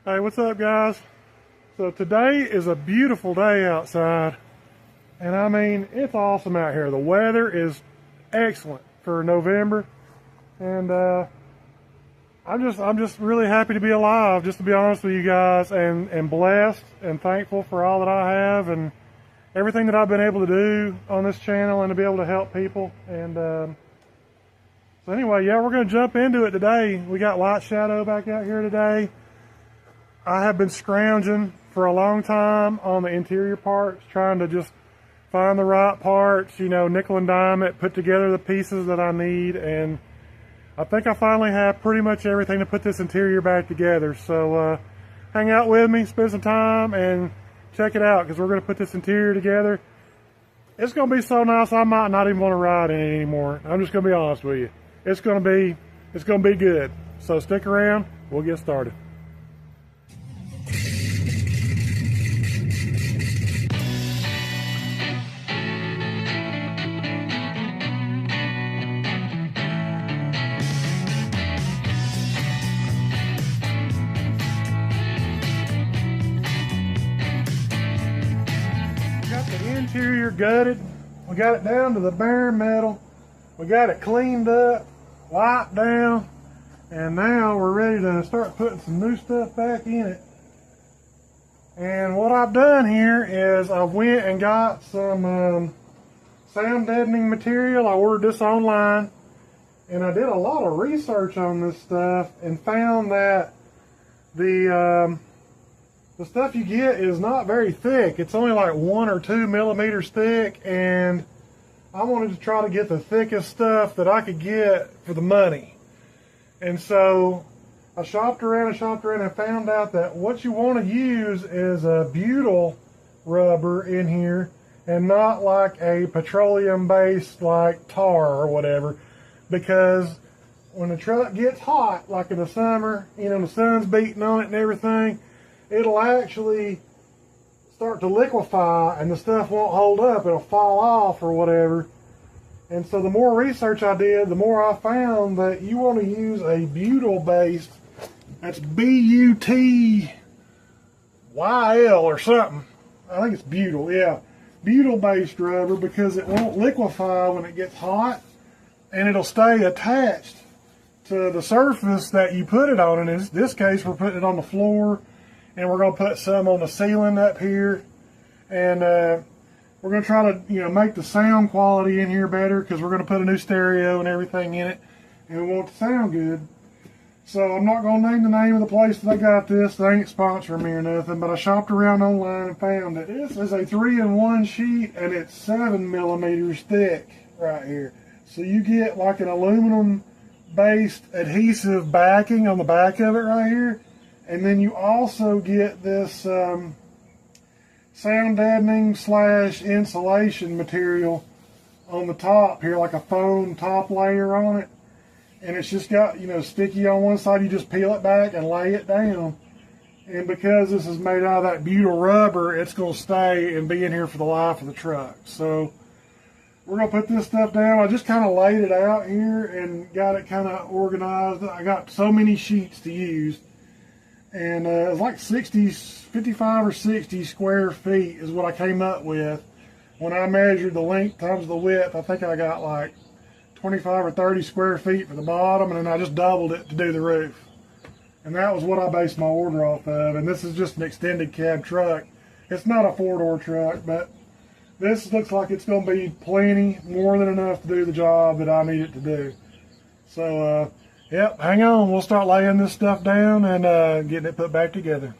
Hey, what's up, guys? So today is a beautiful day outside, and I mean, it's awesome out here. The weather is excellent for November, and I'm just really happy to be alive, just to be honest with you guys, and blessed and thankful for all that I have and everything that I've been able to do on this channel and to be able to help people. And so anyway, yeah, we're going to jump into it today. We got Light Shadow back out here today. I have been scrounging for a long time on the interior parts, trying to just find the right parts, you know, nickel and dime it, put together the pieces that I need, and I think I finally have pretty much everything to put this interior back together. So hang out with me, spend some time, and check it out, because we're going to put this interior together. It's going to be so nice, I might not even want to ride in it anymore. I'm just going to be honest with you. It's going to be good. So stick around, we'll get started. Interior gutted, we got it down to the bare metal, we got it cleaned up, wiped down, and now we're ready to start putting some new stuff back in it. And what I've done here is I went and got some sound deadening material. I ordered this online, and I did a lot of research on this stuff and found that the stuff you get is not very thick. It's only like 1 or 2 millimeters thick, and I wanted to try to get the thickest stuff that I could get for the money. And so I shopped around and found out that what you want to use is a butyl rubber in here, and not like a petroleum based like tar or whatever, because when the truck gets hot, like in the summer, you know, the sun's beating on it and everything, it'll actually start to liquefy and the stuff won't hold up. It'll fall off or whatever. And so the more research I did, the more I found that you want to use a butyl based, that's B-U-T-Y-L or something. I think it's butyl, yeah. Butyl based rubber, because it won't liquefy when it gets hot, and it'll stay attached to the surface that you put it on. And in this case, we're putting it on the floor, and we're going to put some on the ceiling up here, and we're going to try to, you know, make the sound quality in here better, because we're going to put a new stereo and everything in it, and we want it to sound good. So I'm not going to name the name of the place that I got this. They ain't sponsoring me or nothing, but I shopped around online and found that this is a 3-in-1 sheet, and it's 7 millimeters thick right here. So you get like an aluminum based adhesive backing on the back of it right here. And then you also get this sound deadening / insulation material on the top here, like a foam top layer on it. And it's just got, you know, sticky on one side. You just peel it back and lay it down. And because this is made out of that butyl rubber, it's going to stay and be in here for the life of the truck. So we're going to put this stuff down. I just kind of laid it out here and got it kind of organized. I got so many sheets to use. And it was like 55 or 60 square feet is what I came up with. When I measured the length times the width, I think I got like 25 or 30 square feet for the bottom, and then I just doubled it to do the roof. And that was what I based my order off of. And this is just an extended cab truck. It's not a 4-door truck, but this looks like it's going to be plenty, more than enough to do the job that I need it to do. So, yep, hang on. We'll start laying this stuff down and getting it put back together.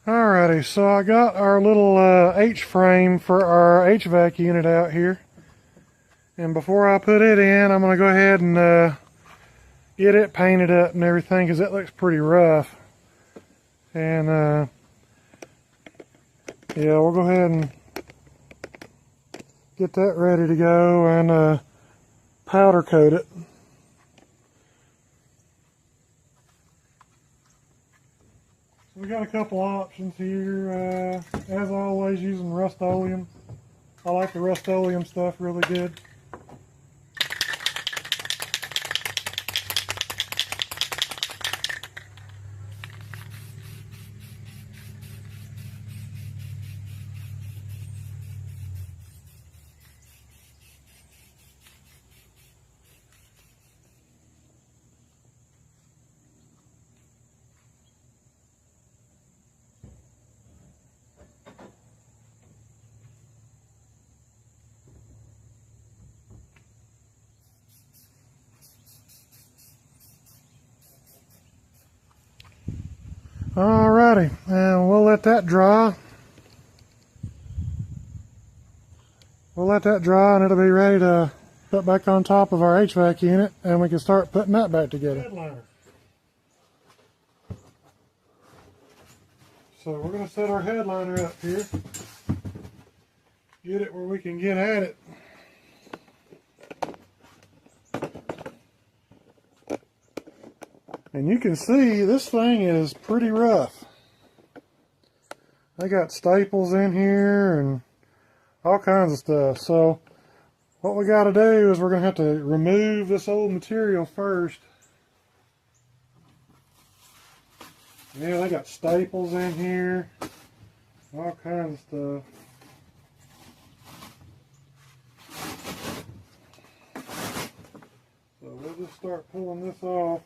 Alrighty, so I got our little H-frame for our HVAC unit out here. And before I put it in, I'm going to go ahead and get it painted up and everything because it looks pretty rough. And yeah, we'll go ahead and get that ready to go and powder coat it. We got a couple options here. As always, using Rust-Oleum. I like the Rust-Oleum stuff really good. Alrighty, and we'll let that dry. We'll let that dry and it'll be ready to put back on top of our HVAC unit and we can start putting that back together. Headliner. So we're going to set our headliner up here. Get it where we can get at it. And you can see this thing is pretty rough. They got staples in here and all kinds of stuff. So what we got to do is we're going to have to remove this old material first. Yeah, they got staples in here. All kinds of stuff. So we'll just start pulling this off.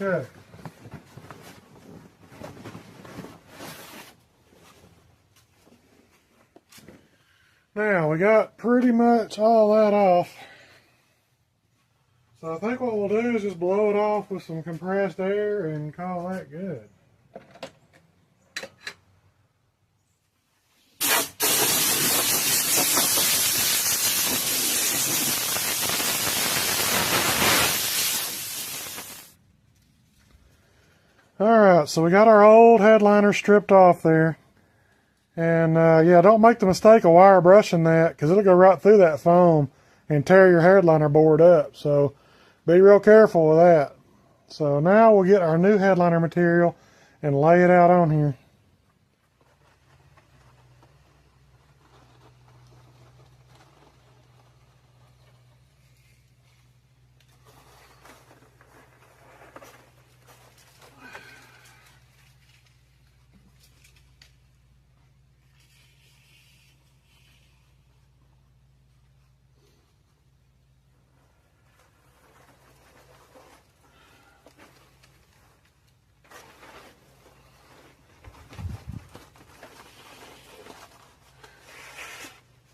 Okay. Now we got pretty much all that off. So I think what we'll do is just blow it off with some compressed air and call that good. Alright, so we got our old headliner stripped off there. And yeah, don't make the mistake of wire brushing that because it'll go right through that foam and tear your headliner board up. So be real careful with that. So now we'll get our new headliner material and lay it out on here.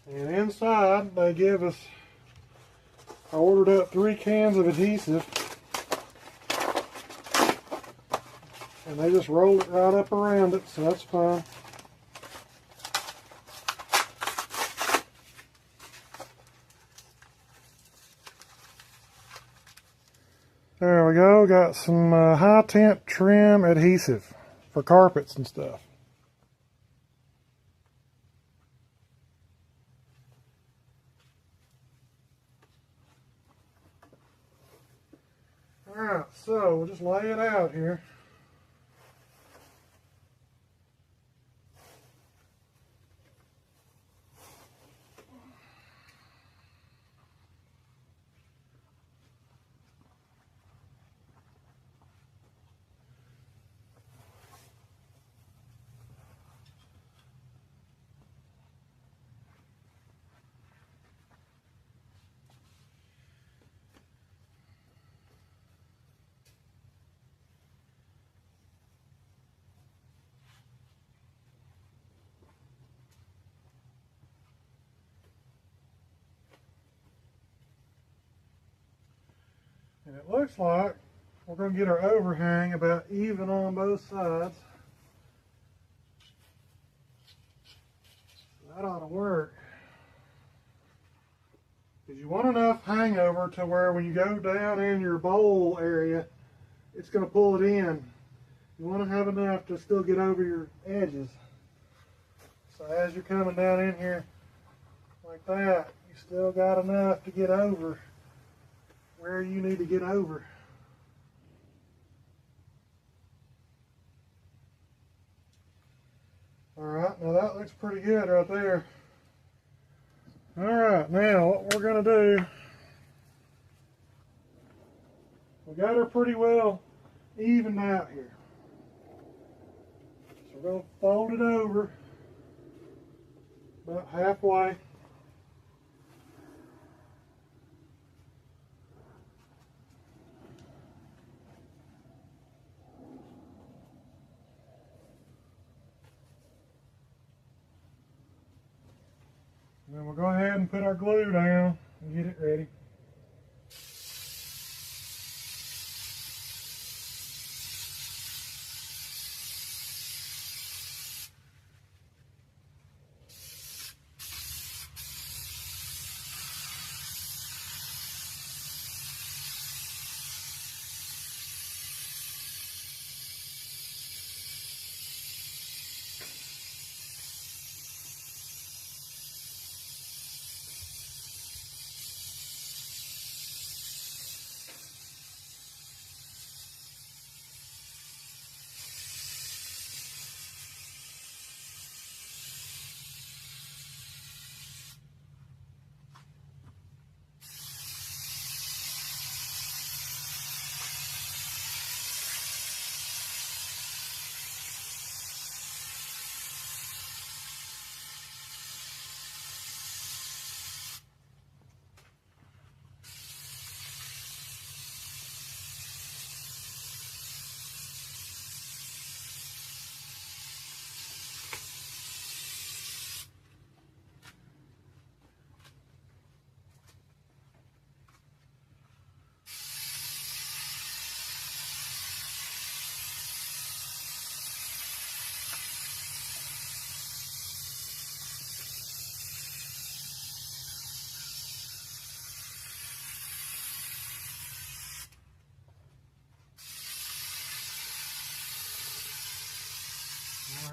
And inside, they give us, I ordered up 3 cans of adhesive. And they just roll it right up around it, so that's fine. There we go, got some high temp trim adhesive for carpets and stuff. Alright, so we'll just lay it out here. And it looks like we're going to get our overhang about even on both sides. So that ought to work. Because you want enough hangover to where when you go down in your bowl area, it's going to pull it in. You want to have enough to still get over your edges. So as you're coming down in here like that, you still got enough to get over where you need to get over. Alright, now that looks pretty good right there. Alright, now what we're going to do, we got her pretty well evened out here. So we're going to fold it over about halfway. And then we'll go ahead and put our glue down and get it ready.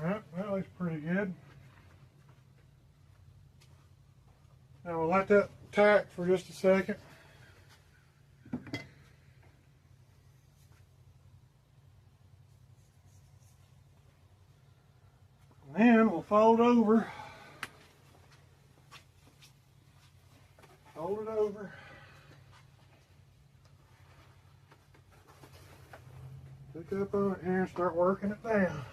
Alright, that looks pretty good. Now we'll let that tack for just a second. And then we'll fold over. Fold it over. Pick up on it here and start working it down.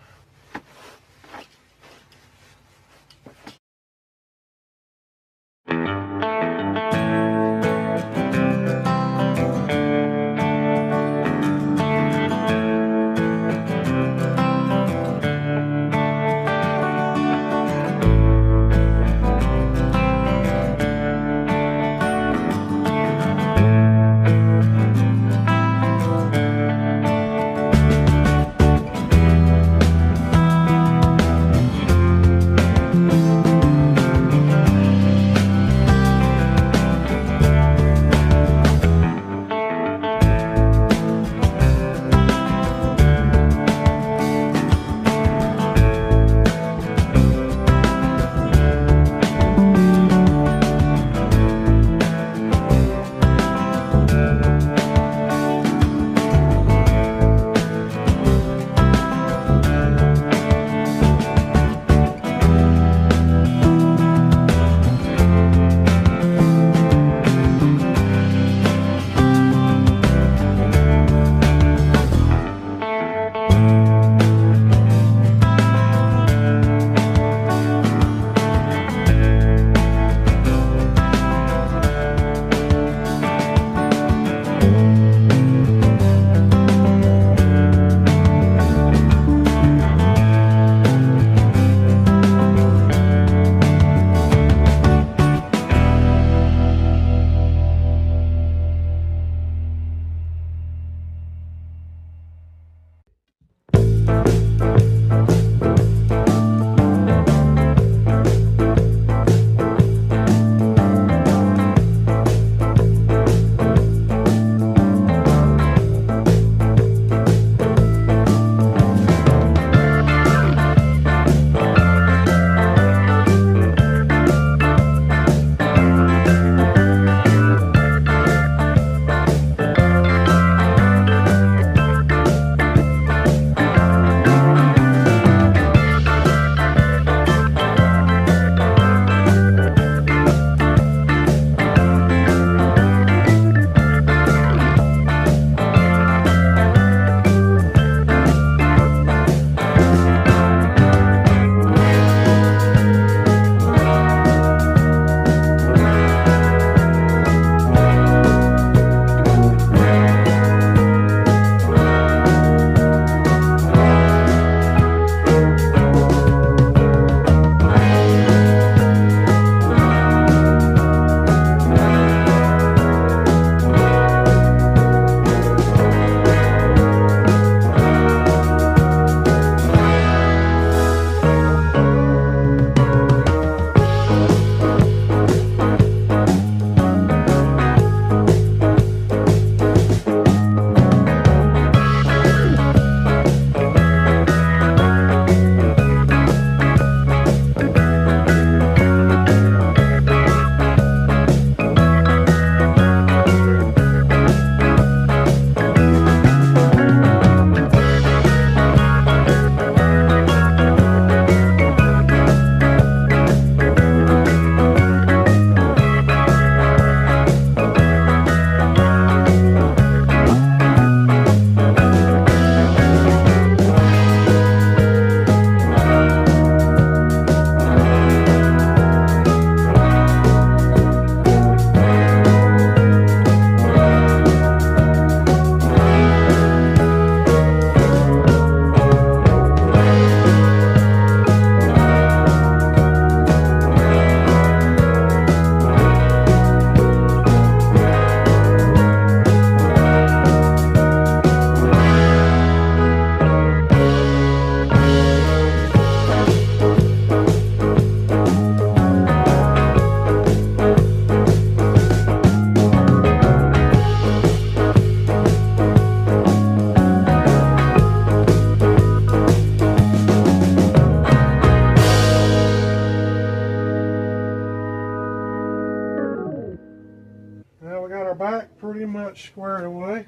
our back pretty much squared away.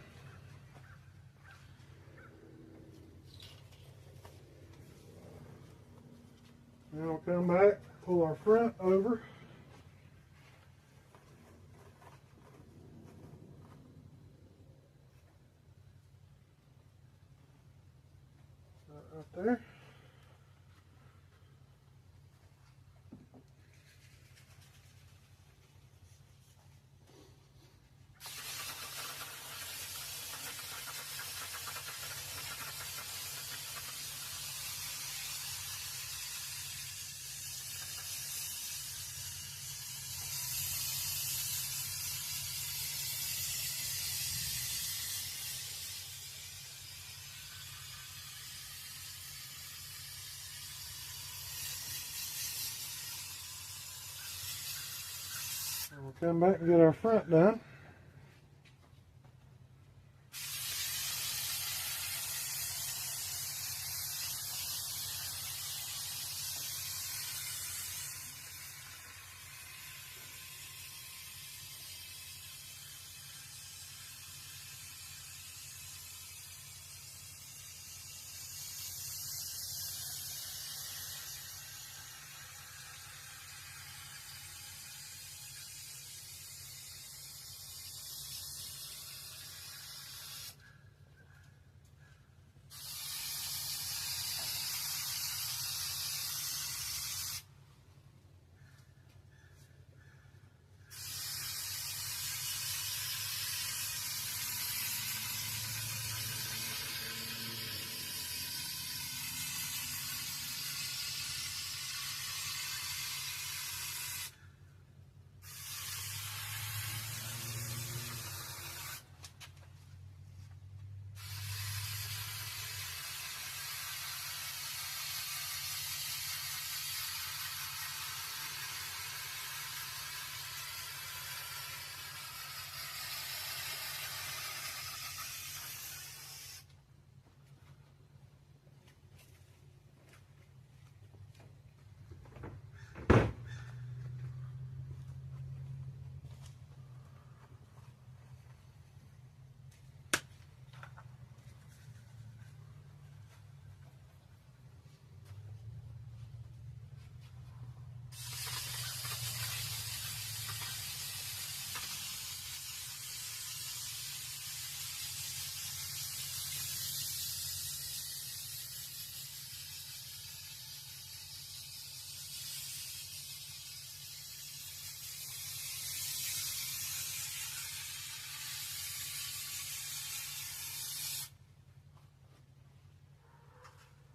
Now we'll come back, pull our front over. Right there. And we'll come back and get our front done.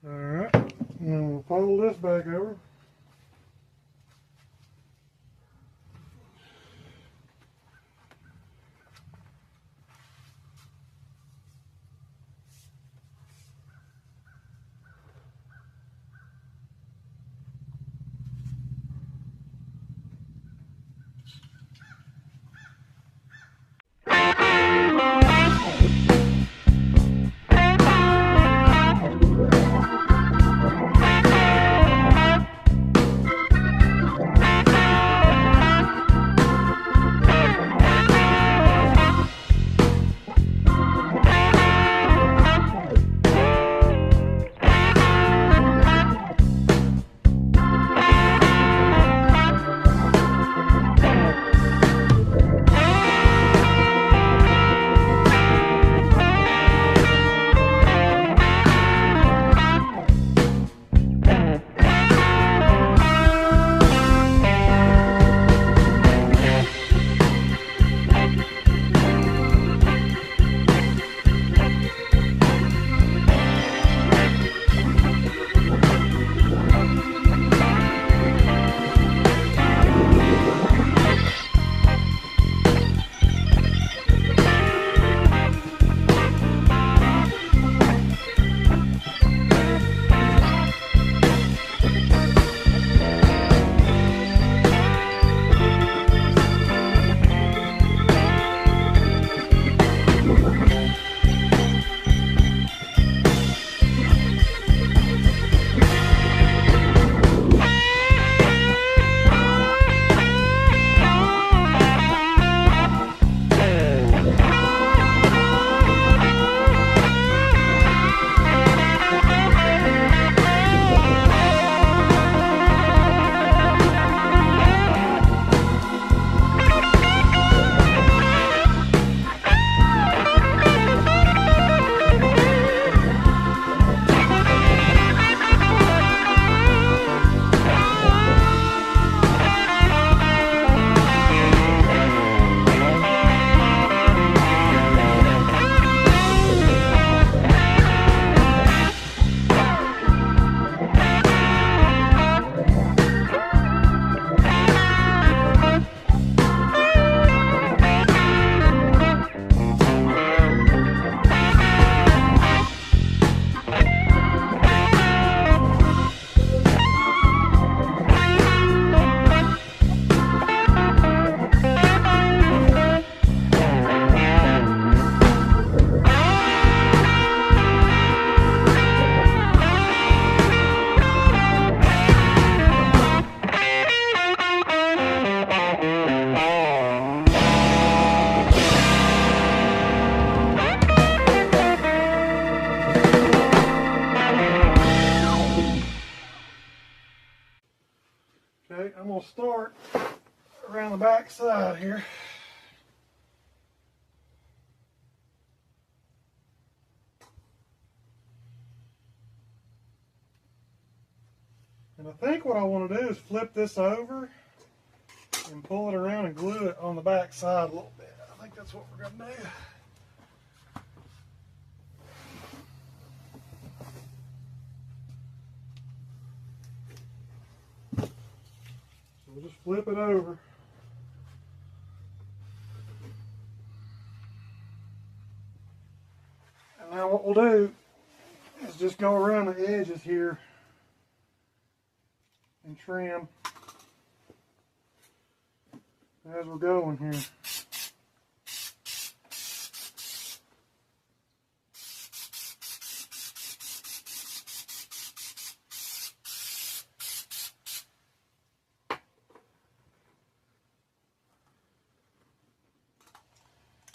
Alright, and we'll fold this back over. start around the back side here. And I think what I want to do is flip this over and pull it around and glue it on the back side a little bit. I think that's what we're going to do. So we'll just flip it over. And now what we'll do is just go around the edges here and trim as we're going here.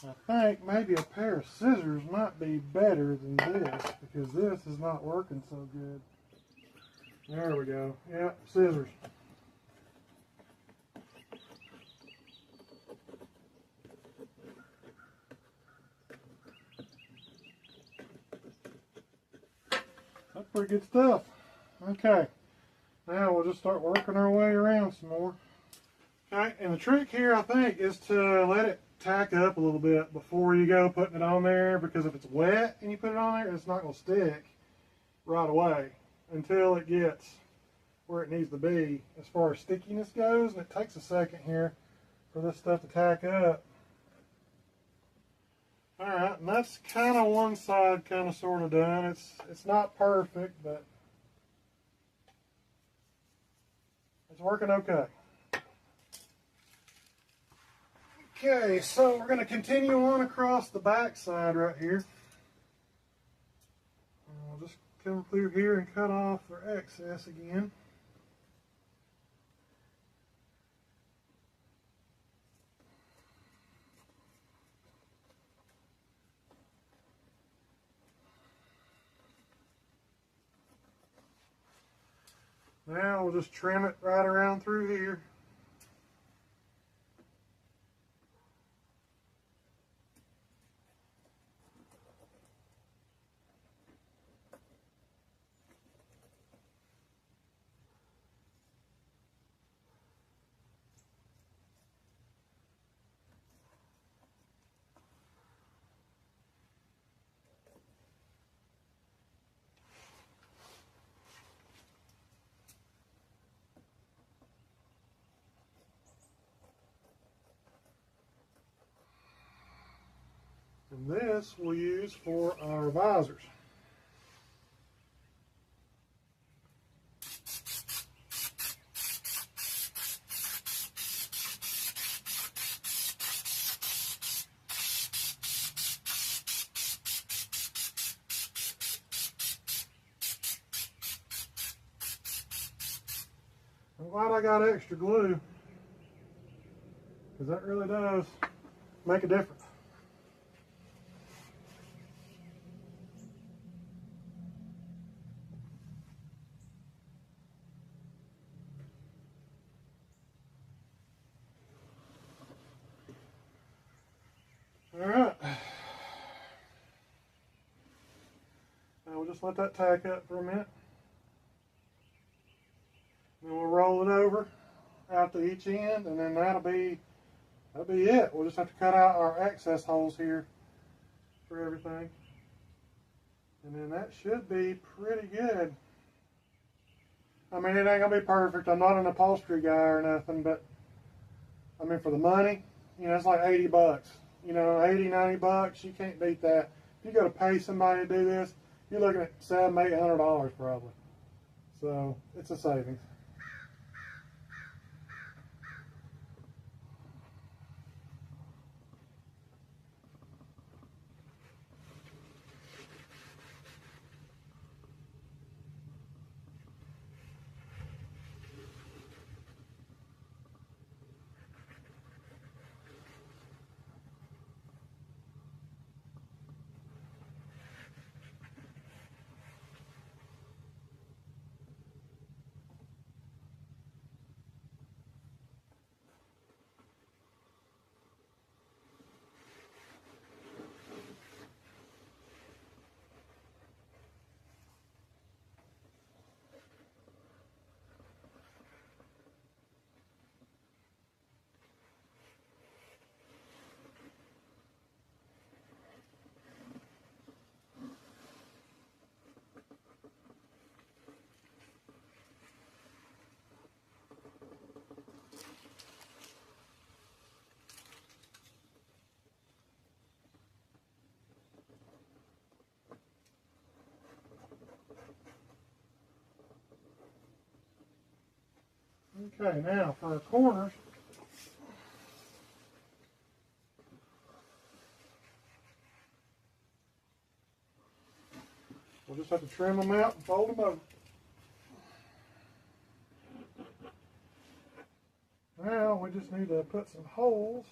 I think maybe a pair of scissors might be better than this because this is not working so good. There we go. Yep, scissors. That's pretty good stuff. Okay, now we'll just start working our way around some more. Okay, and the trick here I think is to let it tack up a little bit before you go putting it on there, because if it's wet and you put it on there, it's not going to stick right away until it gets where it needs to be as far as stickiness goes. And it takes a second here for this stuff to tack up. Alright, and that's kind of one side kind of sort of done. It's not perfect, but it's working okay. Okay, so we're going to continue on across the back side right here. And we'll just come through here and cut off our excess again. Now we'll just trim it right around through here. And this we'll use for our visors. I'm glad I got extra glue, because that really does make a difference. Alright, now we'll just let that tack up for a minute. Then we'll roll it over out to each end, and then that'll be it. We'll just have to cut out our excess holes here for everything. And then that should be pretty good. I mean, it ain't gonna be perfect. I'm not an upholstery guy or nothing, but I mean, for the money, you know, it's like 80 bucks. You know, 80, 90 bucks, you can't beat that. If you got to pay somebody to do this, you're looking at $700, $800 probably. So it's a savings. Okay, now for our corners, we'll just have to trim them out and fold them over. Now we just need to put some holes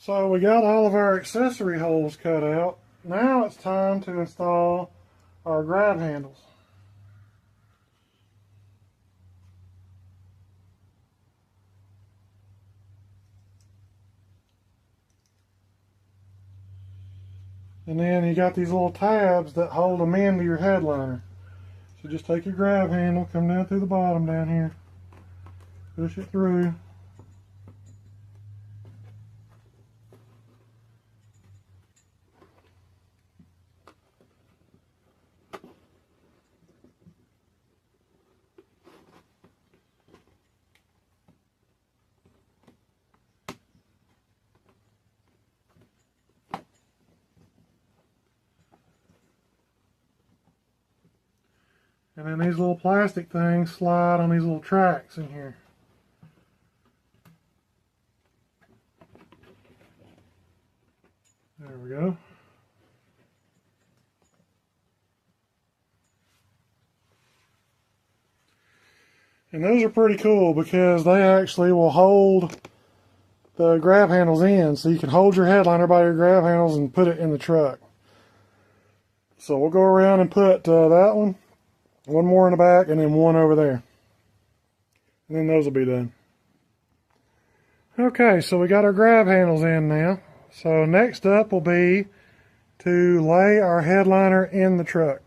So we got all of our accessory holes cut out. Now it's time to install our grab handles. And then you got these little tabs that hold them into your headliner. So just take your grab handle, come down through the bottom down here, push it through. And then these little plastic things slide on these little tracks in here. There we go. And those are pretty cool because they actually will hold the grab handles in, so you can hold your headliner by your grab handles and put it in the truck. So we'll go around and put that one more in the back, and then one over there. And then those will be done. Okay, so we got our grab handles in now. So next up will be to lay our headliner in the truck.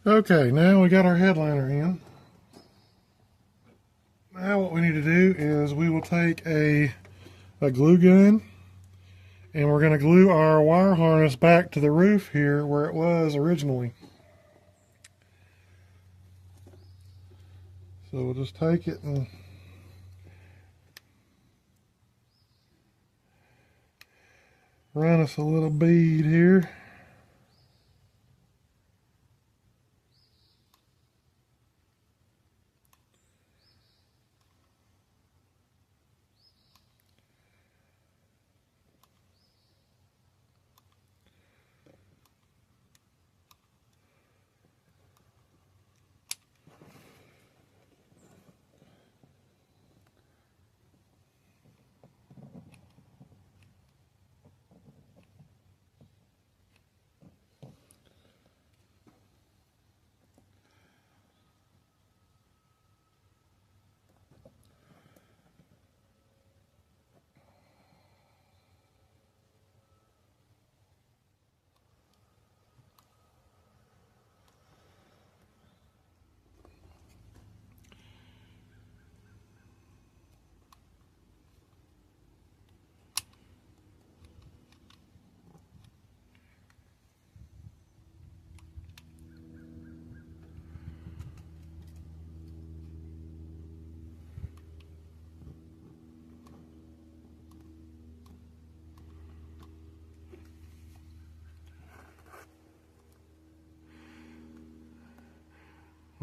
Okay, now we got our headliner in. Now what we need to do is we will take a glue gun and we're going to glue our wire harness back to the roof here where it was originally. So we'll just take it and run us a little bead here.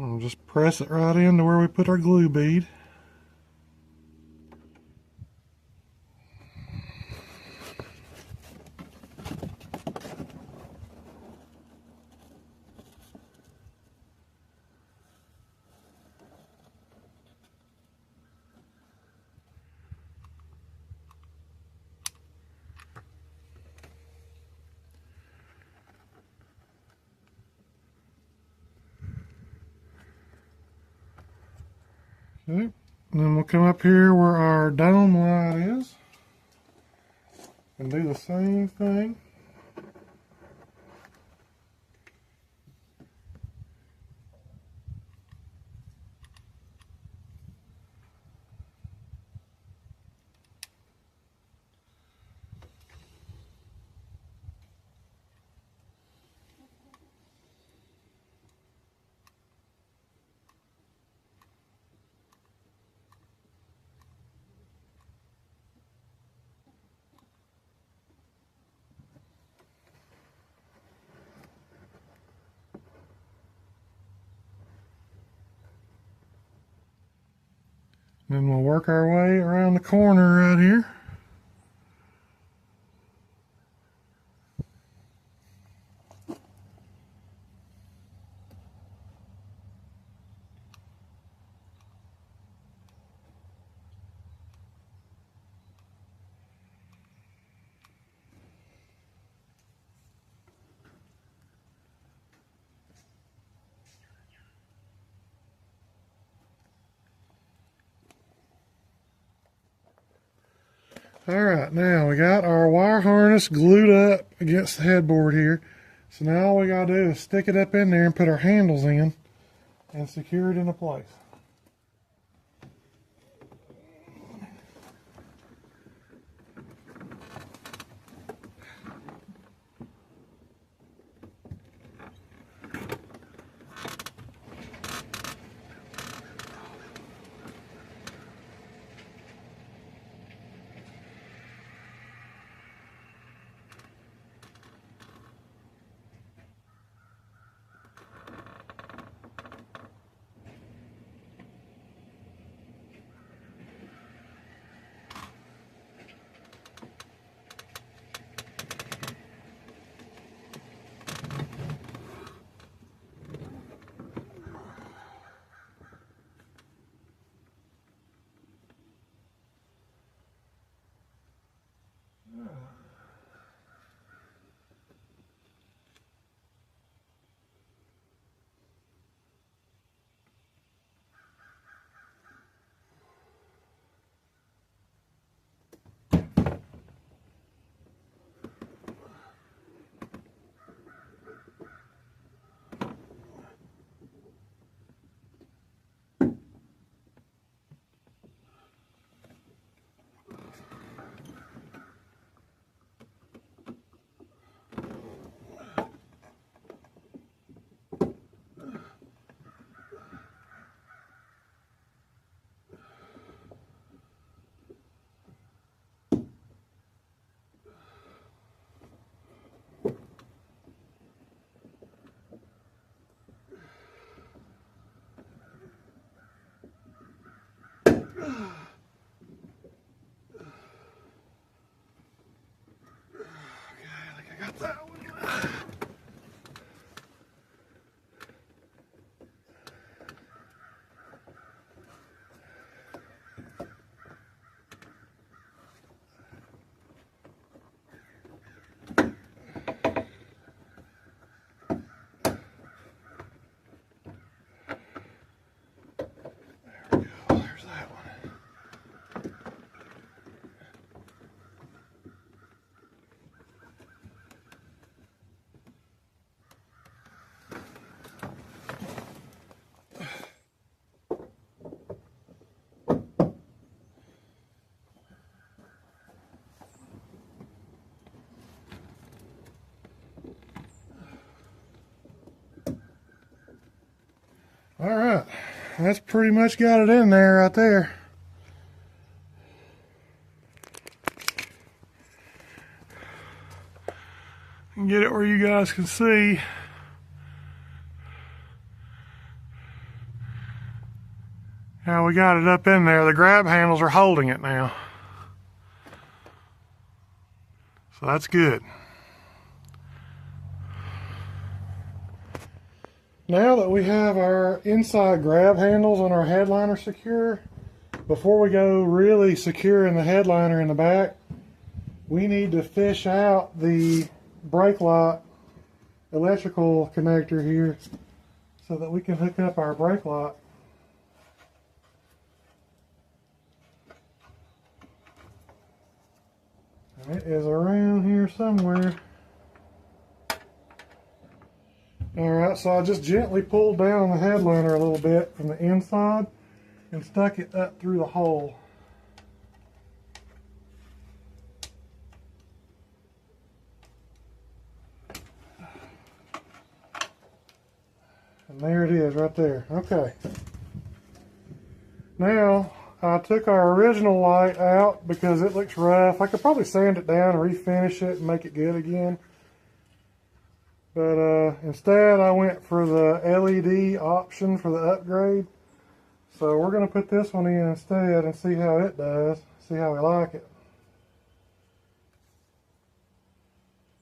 I'll just press it right into where we put our glue bead. Okay, and then we'll come up here where our dome light is and do the same thing. Then we'll work our way around the corner right here. Alright, now we got our wire harness glued up against the headboard here. So now all we gotta do is stick it up in there and put our handles in and secure it into place. All right, that's pretty much got it in there right there. Get it where you guys can see. Now we got it up in there. The grab handles are holding it now. So that's good. Now that we have our inside grab handles on our headliner secure, before we go really securing the headliner in the back, we need to fish out the brake light electrical connector here so that we can hook up our brake light. And it is around here somewhere. Alright, so I just gently pulled down the headliner a little bit from the inside and stuck it up through the hole. And there it is right there. Okay. Now, I took our original light out because it looks rough. I could probably sand it down and refinish it and make it good again. But instead I went for the LED option for the upgrade. So we're going to put this one in instead and see how it does. See how we like it.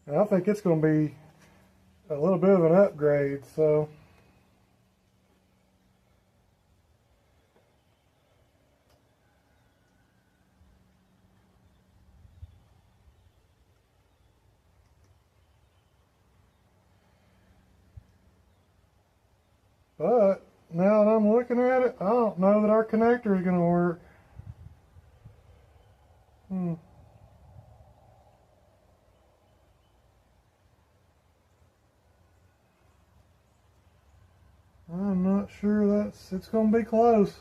And I think it's going to be a little bit of an upgrade. So but now that I'm looking at it, I don't know that our connector is going to work. I'm not sure it's going to be close.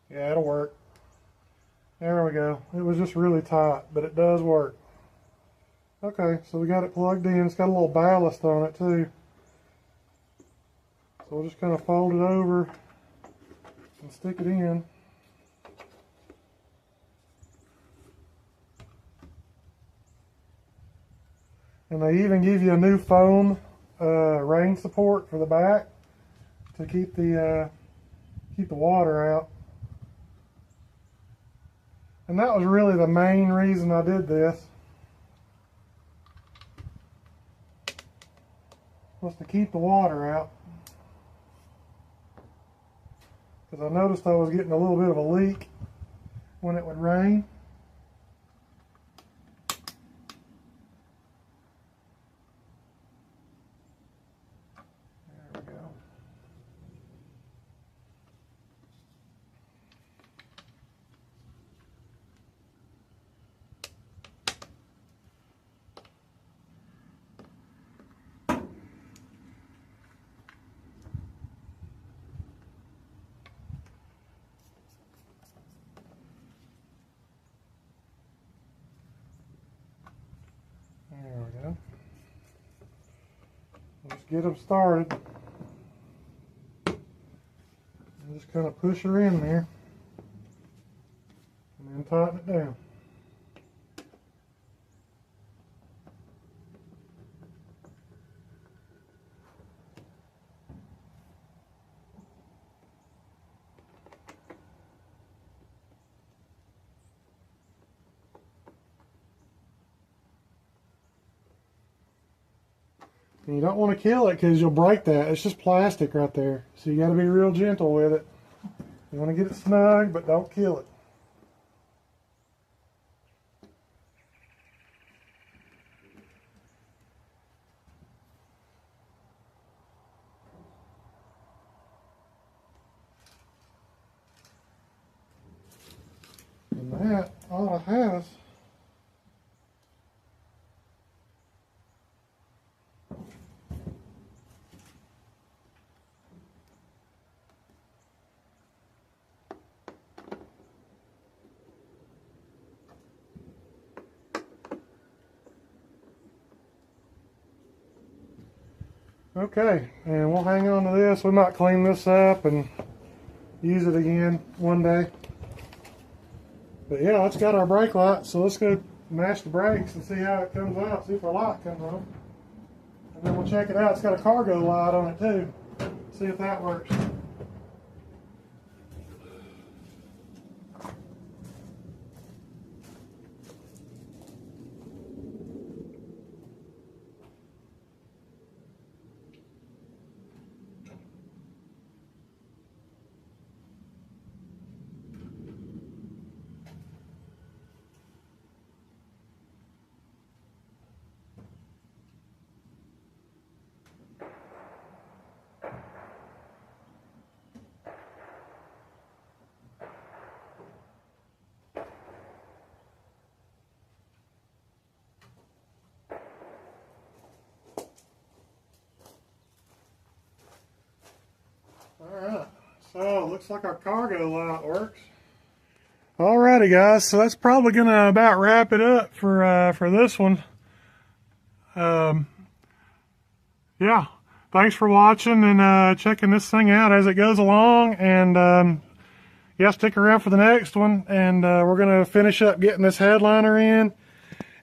Yeah, it'll work. There we go. It was just really tight, but it does work. Okay, so we got it plugged in. It's got a little ballast on it too. So we'll just kind of fold it over and stick it in. And they even give you a new foam rain support for the back to keep the water out. And that was really the main reason I did this, was to keep the water out. Because I noticed I was getting a little bit of a leak when it would rain. There we go. There we go. Let's get them started. And just kind of push her in there and then tighten it down. And you don't want to kill it because you'll break that. It's just plastic right there. So you got to be real gentle with it. You want to get it snug, but don't kill it. And that ought to have us. Okay, and we'll hang on to this. We might clean this up and use it again one day. But yeah, let's got our brake light, so let's go mash the brakes and see how it comes out, see if our light comes on. And then we'll check it out. It's got a cargo light on it too. See if that works. Alright, so looks like our cargo light works. Alrighty guys, so that's probably gonna about wrap it up for this one. Yeah, thanks for watching and checking this thing out as it goes along, and yeah, stick around for the next one, and we're gonna finish up getting this headliner in,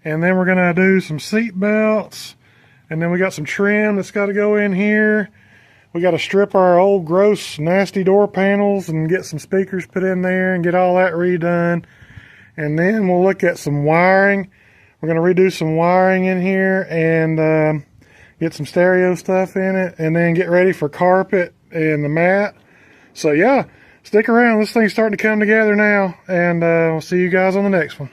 and then we're gonna do some seat belts, and then we got some trim that's got to go in here. We got to strip our old gross nasty door panels and get some speakers put in there and get all that redone. And then we'll look at some wiring. We're going to redo some wiring in here and get some stereo stuff in it, and then get ready for carpet and the mat. So yeah, stick around. This thing's starting to come together now, and we'll see you guys on the next one.